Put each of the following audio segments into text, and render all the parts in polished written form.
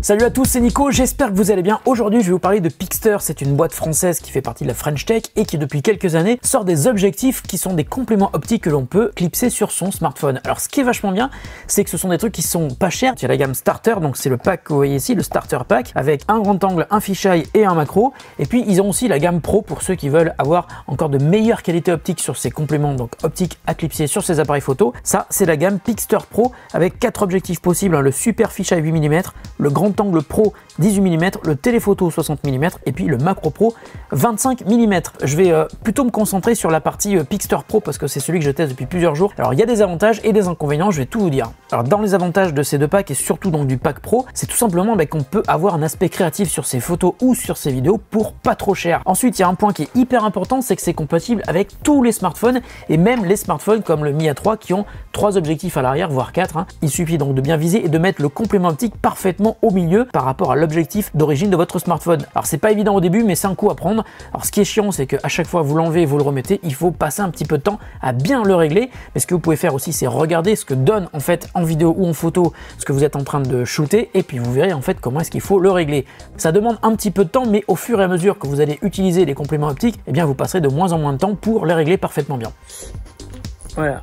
Salut à tous, c'est Nico, j'espère que vous allez bien. Aujourd'hui, je vais vous parler de Pixter. C'est une boîte française qui fait partie de la French Tech et qui, depuis quelques années, sort des objectifs qui sont des compléments optiques que l'on peut clipser sur son smartphone. Alors, ce qui est vachement bien, c'est que ce sont des trucs qui sont pas chers. Il y a la gamme Starter, donc c'est le pack que vous voyez ici, le Starter Pack, avec un grand angle, un fisheye et un macro. Et puis, ils ont aussi la gamme Pro pour ceux qui veulent avoir encore de meilleure qualité optique sur ces compléments, donc optiques à clipser sur ces appareils photo. Ça, c'est la gamme Pixter Pro avec 4 objectifs possibles, le super fisheye 8 mm, le grand angle pro 18 mm, le téléphoto 60 mm et puis le macro pro 25 mm. Je vais plutôt me concentrer sur la partie Pixter Pro parce que c'est celui que je teste depuis plusieurs jours. Alors il y a des avantages et des inconvénients, je vais tout vous dire. Alors dans les avantages de ces deux packs et surtout donc du pack Pro, c'est tout simplement qu'on peut avoir un aspect créatif sur ses photos ou sur ses vidéos pour pas trop cher. Ensuite, il y a un point qui est hyper important, c'est que c'est compatible avec tous les smartphones et même les smartphones comme le Mi A3 qui ont 3 objectifs à l'arrière, voire 4. Il suffit donc de bien viser et de mettre le complément optique parfaitement au milieu par rapport à l'objectif d'origine de votre smartphone. Alors c'est pas évident au début, mais c'est un coup à prendre. Alors ce qui est chiant, c'est qu'à chaque fois vous l'enlevez et vous le remettez, il faut passer un petit peu de temps à bien le régler. Mais ce que vous pouvez faire aussi, c'est regarder ce que donne en fait en vidéo ou en photo ce que vous êtes en train de shooter, et puis vous verrez en fait comment est-ce qu'il faut le régler. Ça demande un petit peu de temps, mais au fur et à mesure que vous allez utiliser les compléments optiques, eh bien vous passerez de moins en moins de temps pour les régler parfaitement bien. Voilà,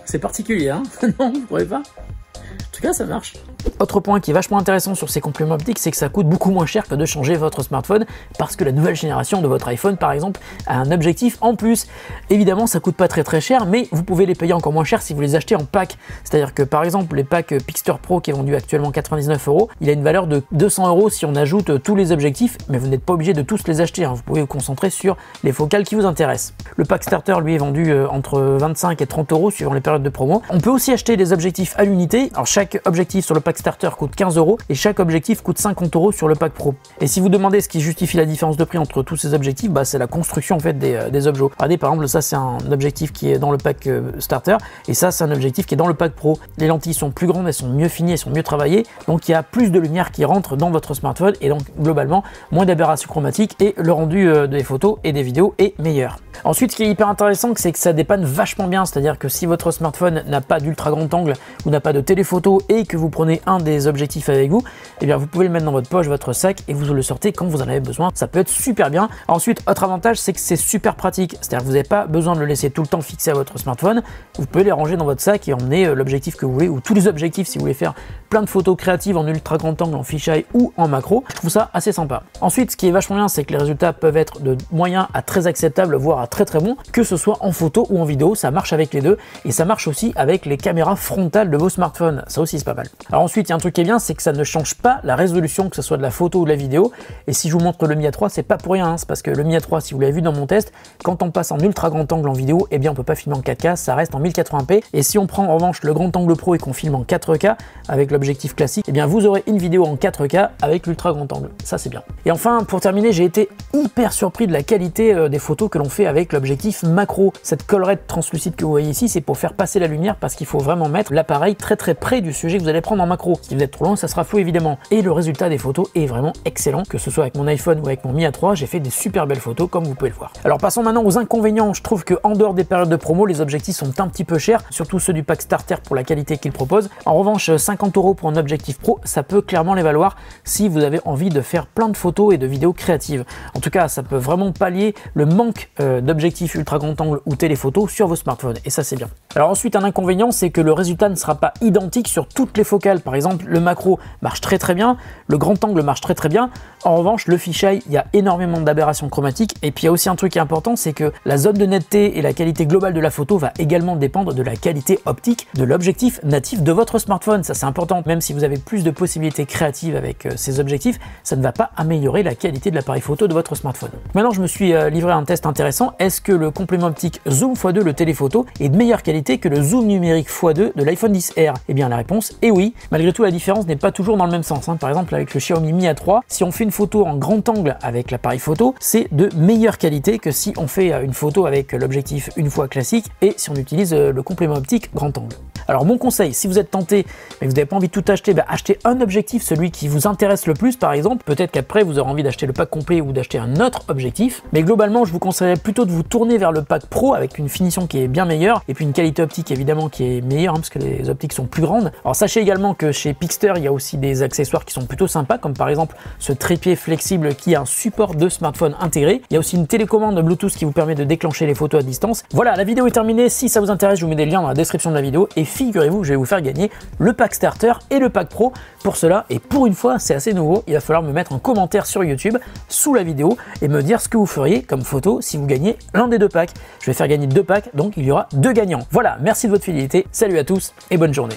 c'est particulier, hein. Non, vous ne trouvez pas? En tout cas, ça marche. Autre point qui est vachement intéressant sur ces compléments optiques, c'est que ça coûte beaucoup moins cher que de changer votre smartphone parce que la nouvelle génération de votre iPhone, par exemple, a un objectif en plus. Évidemment, ça coûte pas très cher, mais vous pouvez les payer encore moins cher si vous les achetez en pack. C'est-à-dire que, par exemple, les packs Pixter Pro qui est vendu actuellement 99 €, il a une valeur de 200 € si on ajoute tous les objectifs, mais vous n'êtes pas obligé de tous les acheter, hein. Vous pouvez vous concentrer sur les focales qui vous intéressent. Le pack Starter, lui, est vendu entre 25 et 30 € suivant les périodes de promo. On peut aussi acheter des objectifs à l'unité. Alors, chaque objectif sur le pack Starter coûte 15 € et chaque objectif coûte 50 € sur le pack Pro. Et si vous demandez ce qui justifie la différence de prix entre tous ces objectifs, c'est la construction en fait des objets. Regardez, par exemple, ça c'est un objectif qui est dans le pack Starter et ça c'est un objectif qui est dans le pack Pro. Les lentilles sont plus grandes, elles sont mieux finies, elles sont mieux travaillées, donc il y a plus de lumière qui rentre dans votre smartphone et donc globalement moins d'aberrations chromatiques et le rendu des photos et des vidéos est meilleur. Ensuite, ce qui est hyper intéressant, c'est que ça dépanne vachement bien, c'est-à-dire que si votre smartphone n'a pas d'ultra grand angle ou n'a pas de téléphoto et que vous prenez un des objectifs avec vous, eh bien vous pouvez le mettre dans votre poche, votre sac et vous le sortez quand vous en avez besoin. Ça peut être super bien. Ensuite, autre avantage, c'est que c'est super pratique, c'est-à-dire que vous n'avez pas besoin de le laisser tout le temps fixé à votre smartphone. Vous pouvez les ranger dans votre sac et emmener l'objectif que vous voulez ou tous les objectifs si vous voulez faire plein de photos créatives en ultra grand angle, en fisheye ou en macro. Je trouve ça assez sympa. Ensuite, ce qui est vachement bien, c'est que les résultats peuvent être de moyens à très acceptables, voire à très bon, que ce soit en photo ou en vidéo. Ça marche avec les deux et ça marche aussi avec les caméras frontales de vos smartphones. Ça aussi, c'est pas mal. Alors ensuite, il y a un truc qui est bien, c'est que ça ne change pas la résolution, que ce soit de la photo ou de la vidéo. Et si je vous montre le Mi A3, c'est pas pour rien, hein. C'est parce que le Mi A3, si vous l'avez vu dans mon test, quand on passe en ultra grand angle en vidéo, eh bien on peut pas filmer en 4K, ça reste en 1080p. Et si on prend en revanche le grand angle pro et qu'on filme en 4K avec l'objectif classique, eh bien vous aurez une vidéo en 4K avec l'ultra grand angle. Ça c'est bien. Et enfin, pour terminer, j'ai été hyper surpris de la qualité des photos que l'on fait avec l'objectif macro. Cette collerette translucide que vous voyez ici, c'est pour faire passer la lumière parce qu'il faut vraiment mettre l'appareil très près du sujet que vous allez prendre en macro. Si vous êtes trop loin, ça sera flou évidemment. Et le résultat des photos est vraiment excellent, que ce soit avec mon iPhone ou avec mon Mi A3, j'ai fait des super belles photos comme vous pouvez le voir. Alors passons maintenant aux inconvénients. Je trouve que en dehors des périodes de promo, les objectifs sont un petit peu chers, surtout ceux du pack Starter pour la qualité qu'ils proposent. En revanche, 50 € pour un objectif pro, ça peut clairement les valoir si vous avez envie de faire plein de photos et de vidéos créatives. En tout cas, ça peut vraiment pallier le manque d'objectifs ultra grand angle ou téléphoto sur vos smartphones et ça c'est bien. Alors ensuite, un inconvénient, c'est que le résultat ne sera pas identique sur toutes les focales. Par exemple, le macro marche très bien, le grand angle marche très bien. En revanche, le fisheye, il y a énormément d'aberrations chromatiques. Et puis il y a aussi un truc qui est important, c'est que la zone de netteté et la qualité globale de la photo va également dépendre de la qualité optique de l'objectif natif de votre smartphone. Ça c'est important, même si vous avez plus de possibilités créatives avec ces objectifs, ça ne va pas améliorer la qualité de l'appareil photo de votre smartphone. Maintenant, je me suis livré à un test intéressant. Est-ce que le complément optique Zoom x2, le téléphoto, est de meilleure qualité que le zoom numérique x2 de l'iPhone XR? Eh bien la réponse est oui. Malgré tout, la différence n'est pas toujours dans le même sens, hein. Par exemple, avec le Xiaomi Mi A3, si on fait une photo en grand angle avec l'appareil photo, c'est de meilleure qualité que si on fait une photo avec l'objectif une fois classique et si on utilise le complément optique grand angle. Alors mon conseil, si vous êtes tenté mais que vous n'avez pas envie de tout acheter, achetez un objectif, celui qui vous intéresse le plus par exemple. Peut-être qu'après vous aurez envie d'acheter le pack complet ou d'acheter un autre objectif. Mais globalement, je vous conseillerais plutôt de vous tourner vers le pack pro avec une finition qui est bien meilleure et puis une qualité optique évidemment qui est meilleure parce que les optiques sont plus grandes. Alors sachez également que chez Pixter, il y a aussi des accessoires qui sont plutôt sympas, comme par exemple ce trépied flexible qui a un support de smartphone intégré. Il y a aussi une télécommande Bluetooth qui vous permet de déclencher les photos à distance. Voilà, la vidéo est terminée. Si ça vous intéresse, je vous mets des liens dans la description de la vidéo et figurez-vous que je vais vous faire gagner le pack starter et le pack pro. Pour cela, et pour une fois, c'est assez nouveau, il va falloir me mettre un commentaire sur YouTube sous la vidéo et me dire ce que vous feriez comme photo si vous gagnez l'un des deux packs. Je vais faire gagner 2 packs, donc il y aura 2 gagnants. Voilà, merci de votre fidélité. Salut à tous et bonne journée.